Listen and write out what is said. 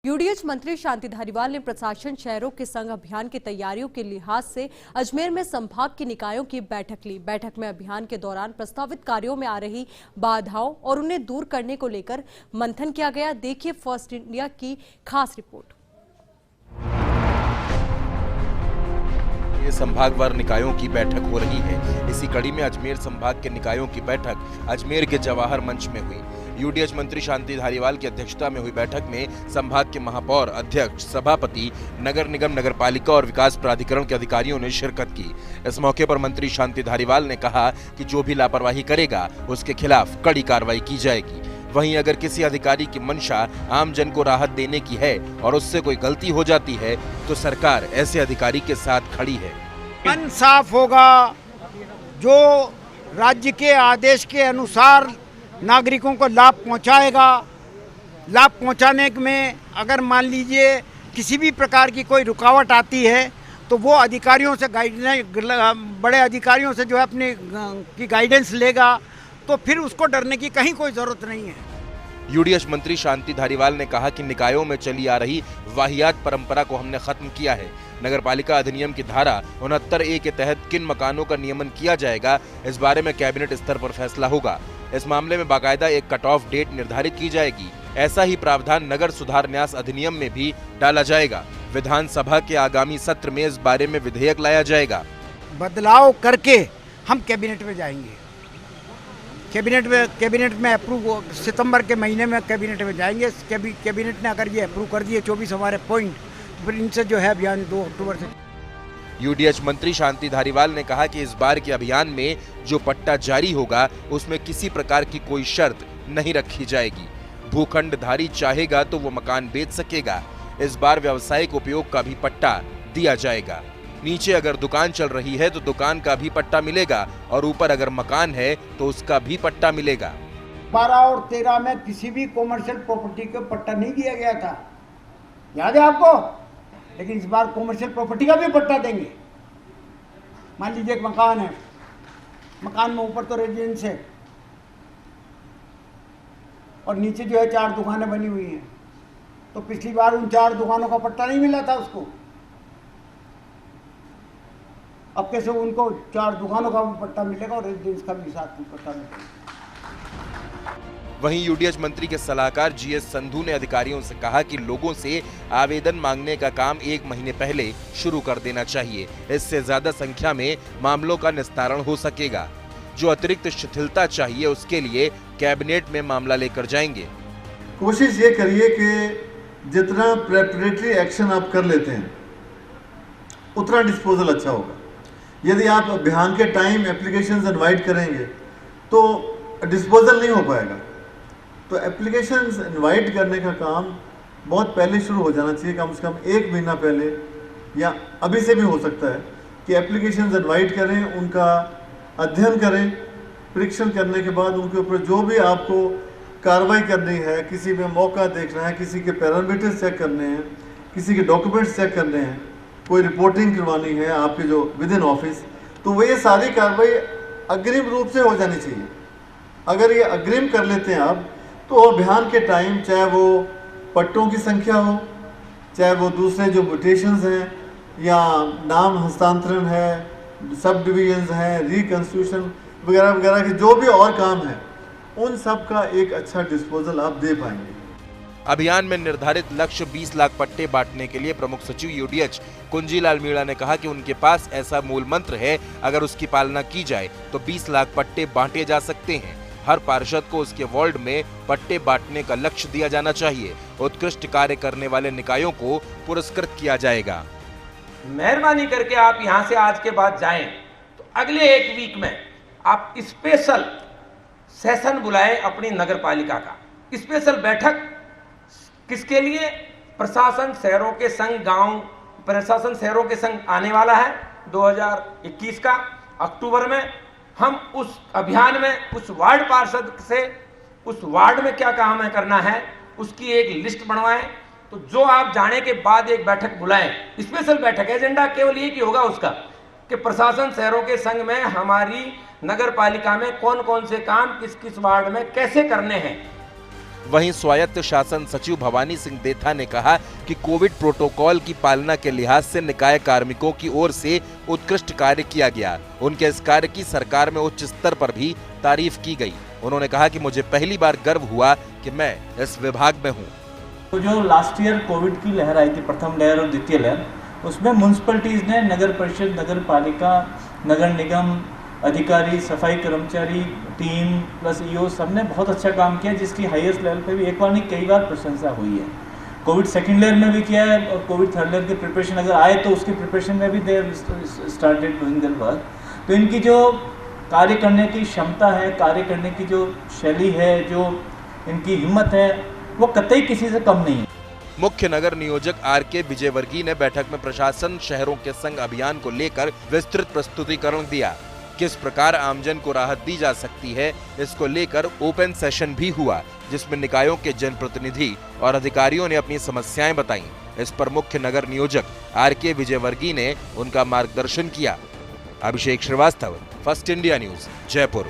UDH मंत्री शांति धारीवाल ने प्रशासन शहरों के संग अभियान की तैयारियों के लिहाज से अजमेर में संभाग के निकायों की बैठक ली। बैठक में अभियान के दौरान प्रस्तावित कार्यों में आ रही बाधाओं और उन्हें दूर करने को लेकर मंथन किया गया। देखिए फर्स्ट इंडिया की खास रिपोर्ट। ये संभागवार निकायों की बैठक हो रही है। इसी कड़ी में अजमेर संभाग के निकायों की बैठक अजमेर के जवाहर मंच में हुई। यूडीएच मंत्री शांति धारीवाल की अध्यक्षता में हुई बैठक में संभाग के महापौर, अध्यक्ष, सभापति, नगर निगम, नगरपालिका और विकास प्राधिकरण के अधिकारियों ने शिरकत की। इस मौके पर मंत्री शांति धारीवाल ने कहा कि जो भी लापरवाही करेगा उसके खिलाफ कड़ी कार्रवाई की जाएगी। वहीं अगर किसी अधिकारी की मंशा आम जन को राहत देने की है और उससे कोई गलती हो जाती है तो सरकार ऐसे अधिकारी के साथ खड़ी है। मन साफ होगा, जो राज्य के आदेश के अनुसार नागरिकों को लाभ पहुंचाएगा। लाभ पहुंचाने में अगर मान लीजिए किसी भी प्रकार की कोई रुकावट आती है तो वो अधिकारियों से बड़े अधिकारियों से जो है अपनी की गाइडेंस लेगा, तो फिर उसको डरने की कहीं कोई जरूरत नहीं है। यूडीएच मंत्री शांति धारीवाल ने कहा कि निकायों में चली आ रही वाहियात परंपरा को हमने खत्म किया है। नगरपालिका अधिनियम की धारा 69A के तहत किन मकानों का नियमन किया जाएगा, इस बारे में कैबिनेट स्तर पर फैसला होगा। इस मामले में बाकायदा एक कट ऑफ डेट निर्धारित की जाएगी। ऐसा ही प्रावधान नगर सुधार न्यास अधिनियम में भी डाला जाएगा। विधानसभा के आगामी सत्र में इस बारे में विधेयक लाया जाएगा। बदलाव करके हम कैबिनेट में जाएंगे। कैबिनेट में अप्रूव सितंबर के महीने में कैबिनेट में जाएंगे। कैबिनेट ने अगर ये अप्रूव कर दिए 24 हमारे पॉइंट, फिर इनसे जो है अभियान 2 अक्टूबर से। यूडीएच मंत्री शांति धारीवाल ने कहा कि इस बार के अभियान में जो पट्टा जारी होगा उसमें किसी प्रकार की कोई शर्त नहीं रखी जाएगी। भूखंडधारी चाहेगा तो वो मकान बेच सकेगा। इस बार व्यावसायिक उपयोग का भी पट्टा दिया जाएगा। नीचे अगर दुकान चल रही है तो दुकान का भी पट्टा मिलेगा और ऊपर अगर मकान है तो उसका भी पट्टा मिलेगा। 12 और 13 में किसी भी कॉमर्शियल प्रॉपर्टी को पट्टा नहीं दिया गया था, याद है आपको? लेकिन इस बार कॉमर्शियल प्रॉपर्टी का भी पट्टा देंगे। मान लीजिए एक मकान है, मकान में ऊपर तो रेजिडेंस है और नीचे जो है 4 दुकानें बनी हुई हैं, तो पिछली बार उन 4 दुकानों का पट्टा नहीं मिला था उसको। अब कैसे उनको 4 दुकानों का भी पट्टा मिलेगा और रेजिडेंस का भी साथ में पट्टा मिलेगा। वहीं यूडीएच मंत्री के सलाहकार जीएस संधू ने अधिकारियों से कहा कि लोगों से आवेदन मांगने का काम 1 महीने पहले शुरू कर देना चाहिए। इससे ज्यादा संख्या में मामलों का निस्तारण हो सकेगा। जो अतिरिक्त शिथिलता चाहिए उसके लिए कैबिनेट में मामला लेकर जाएंगे। कोशिश ये करिए कि जितना प्रेपरेटरी एक्शन आप कर लेते हैं उतना डिस्पोजल अच्छा होगा। यदि आप अभियान के टाइम एप्लीकेशंस इनवाइट करेंगे तो डिस्पोजल नहीं हो पाएगा। तो एप्लीकेशंस इनवाइट करने का काम बहुत पहले शुरू हो जाना चाहिए, कम से कम 1 महीना पहले या अभी से भी हो सकता है कि एप्लीकेशंस इनवाइट करें, उनका अध्ययन करें। परीक्षण करने के बाद उनके ऊपर जो भी आपको कार्रवाई करनी है, किसी में मौका देखना है, किसी के पैरामीटर्स चेक करने हैं, किसी के डॉक्यूमेंट्स चेक करने हैं, कोई रिपोर्टिंग करवानी है आपके जो विद इन ऑफिस, तो वो ये सारी कार्रवाई अग्रिम रूप से हो जानी चाहिए। अगर ये अग्रिम कर लेते हैं आप तो अभियान के टाइम, चाहे वो पट्टों की संख्या हो, चाहे वो दूसरे जो म्यूटेशंस हैं या नाम हस्तांतरण है, सब डिविजन्स हैं, रिकंस्टिट्यूशन वगैरह वगैरह के जो भी और काम है, उन सब का एक अच्छा डिस्पोजल आप दे पाएंगे। अभियान में निर्धारित लक्ष्य 20 लाख पट्टे बांटने के लिए प्रमुख सचिव यूडीएच कुंजीलाल मीणा ने कहा कि उनके पास ऐसा मूल मंत्र है, अगर उसकी पालना की जाए तो 20 लाख पट्टे बांटे जा सकते हैं। हर पार्षद को उसके वार्ड में पट्टे बांटने का लक्ष्य दिया जाना चाहिए। उत्कृष्ट कार्य करने वाले निकायों को पुरस्कृत किया जाएगा। मेहरबानी करके आप यहां से आज के बाद जाएं तो अगले 1 वीक में आप स्पेशल सेशन बुलाएं अपनी नगर पालिका का। स्पेशल बैठक किसके लिए? प्रशासन शहरों के संघ, गांव प्रशासन शहरों के संघ आने वाला है 2021 का अक्टूबर में। हम उस अभियान में उस वार्ड पार्षद से उस वार्ड में क्या काम है करना है उसकी एक लिस्ट बनवाएं। तो जो आप जाने के बाद एक बैठक बुलाएं, स्पेशल बैठक। एजेंडा केवल ये कि होगा उसका कि प्रशासन शहरों के संघ में हमारी नगर पालिका में कौन कौन से काम किस किस वार्ड में कैसे करने हैं। वहीं स्वायत्त शासन सचिव भवानी सिंह देथा ने कहा कि कोविड प्रोटोकॉल की पालना के लिहाज से निकाय कार्मिकों की ओर से उत्कृष्ट कार्य किया गया। उनके इस कार्य की सरकार में उच्च स्तर पर भी तारीफ की गई। उन्होंने कहा कि मुझे पहली बार गर्व हुआ कि मैं इस विभाग में हूँ। तो जो लास्ट ईयर कोविड की लहर आई थी, प्रथम लहर और द्वितीय लहर, उसमें म्यूनसिपैलिटीज़ ने, नगर परिषद, नगर पालिका, नगर निगम, अधिकारी, सफाई कर्मचारी, टीम प्लस ईओ सबने बहुत अच्छा काम किया, जिसकी हाईएस्ट लेवल पे भी एक बार नहीं कई बार प्रशंसा हुई है। कोविड सेकेंड लेयर में भी किया है और कोविड थर्ड लेयर की प्रिपरेशन अगर आए तो उसकी प्रिपरेशन में भी they started doing their work. तो इनकी जो कार्य करने की क्षमता है, कार्य करने की जो शैली है, जो इनकी हिम्मत है, वो कतई किसी से कम नहीं है। मुख्य नगर नियोजक आर.के. विजयवर्गीय ने बैठक में प्रशासन शहरों के संग अभियान को लेकर विस्तृत प्रस्तुतिकरण दिया। किस प्रकार आमजन को राहत दी जा सकती है, इसको लेकर ओपन सेशन भी हुआ, जिसमें निकायों के जनप्रतिनिधि और अधिकारियों ने अपनी समस्याएं बताईं। इस पर मुख्य नगर नियोजक आर.के. विजयवर्गीय ने उनका मार्गदर्शन किया। Abhishek Shrivastava, First India News, Jaipur.